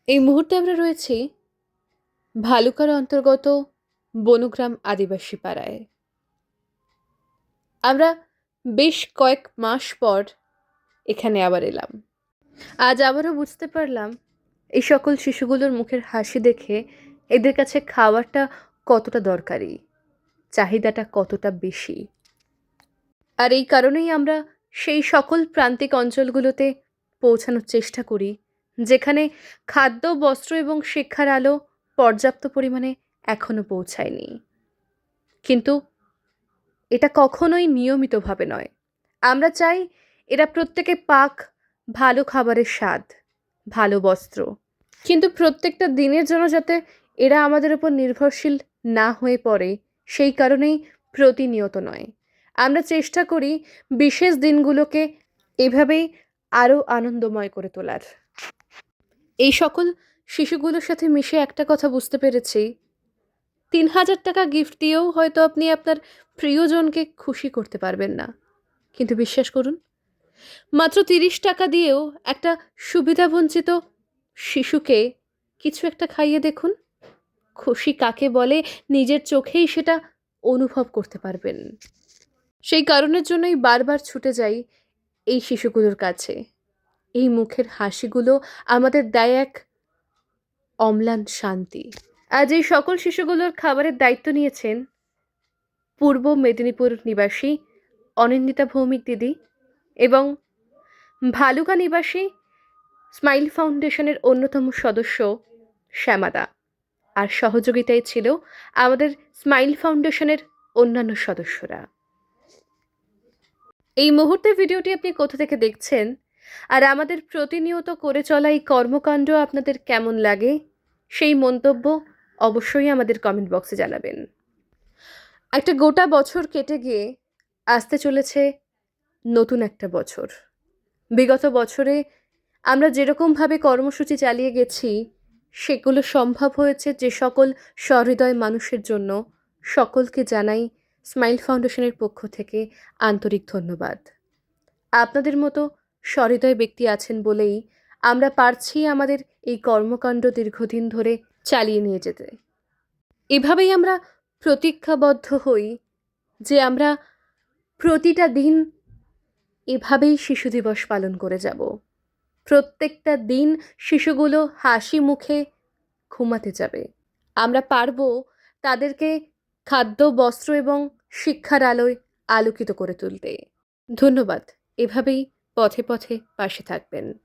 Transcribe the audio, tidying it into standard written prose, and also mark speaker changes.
Speaker 1: এই মুহূর্তে আমরা রয়েছি ভালুকার অন্তর্গত বনগ্রাম আদিবাসী পাড়ায়। আমরা বেশ কয়েক মাস পর এখানে আবার এলাম। আজ আবারও বুঝতে পারলাম এই সকল শিশুগুলোর মুখের হাসি দেখে এদের কাছে খাওয়াটা কতটা দরকারি, চাহিদাটা কতটা বেশি। আর এই কারণেই আমরা সেই সকল প্রান্তিক অঞ্চলগুলোতে পৌঁছানোর চেষ্টা করি যেখানে খাদ্য, বস্ত্র এবং শিক্ষার আলো পর্যাপ্ত পরিমাণে এখনো পৌঁছায়নি। কিন্তু এটা কখনোই নিয়মিতভাবে নয়। আমরা চাই এরা প্রত্যেকে পাক ভালো খাবারের স্বাদ, ভালো বস্ত্র। কিন্তু প্রত্যেকটা দিনের জন্য যাতে এরা আমাদের উপর নির্ভরশীল না হয়ে পড়ে, সেই কারণেই প্রতিনিয়ত নয়, আমরা চেষ্টা করি বিশেষ দিনগুলোকে এভাবেই আরও আনন্দময় করে তোলার। এই সকল শিশুগুলোর সাথে মিশে একটা কথা বুঝতে পেরেছি, ৩,০০০ টাকা গিফট দিয়েও হয়তো আপনি আপনার প্রিয়জনকে খুশি করতে পারবেন না। কিন্তু বিশ্বাস করুন, মাত্র ৩০ টাকা দিয়েও একটা সুবিধাবঞ্চিত শিশুকে কিছু একটা খাইয়ে দেখুন, খুশি কাকে বলে নিজের চোখেই সেটা অনুভব করতে পারবেন। সেই কারণের জন্যই বারবার ছুটে যাই এই শিশুগুলোর কাছে। এই মুখের হাসিগুলো আমাদের দেয় এক অম্লান শান্তি। আজ এই সকল শিশুগুলোর খাবারের দায়িত্ব নিয়েছেন পূর্ব মেদিনীপুর নিবাসী অনিন্দিতা ভৌমিক দিদি এবং ভালুকা নিবাসী স্মাইল ফাউন্ডেশনের অন্যতম সদস্য শ্যামাদা। আর সহযোগিতায় ছিল আমাদের স্মাইল ফাউন্ডেশনের অন্যান্য সদস্যরা। এই মুহূর্তে ভিডিওটি আপনি কোথা থেকে দেখছেন, আর আমাদের প্রতিনিয়ত করে চলা এই কর্মকাণ্ড আপনাদের কেমন লাগে, সেই মন্তব্য অবশ্যই আমাদের কমেন্ট বক্সে জানাবেন। একটা গোটা বছর কেটে গিয়ে আসতে চলেছে নতুন একটা বছর। বিগত বছরে আমরা যেরকমভাবে কর্মসূচি চালিয়ে গেছি, সেগুলো সম্ভব হয়েছে যে সকল সহৃদয় মানুষের জন্য। সকলকে জানাই স্মাইল ফাউন্ডেশনের পক্ষ থেকে আন্তরিক ধন্যবাদ। আপনাদের মতো সহৃদয় ব্যক্তি আছেন বলেই আমরা পারছি আমাদের এই কর্মকাণ্ড দীর্ঘদিন ধরে চালিয়ে নিয়ে যেতে। এভাবেই আমরা প্রতিজ্ঞাবদ্ধ হই যে আমরা প্রতিটা দিন এভাবেই শিশু দিবস পালন করে যাব। প্রত্যেকটা দিন শিশুগুলো হাসি মুখে ঘুমাতে যাবে। আমরা পারবো তাদেরকে খাদ্য, বস্ত্র এবং শিক্ষার আলোয় আলোকিত করে তুলতে। ধন্যবাদ। এভাবেই পথে পথে পাশে থাকবেন।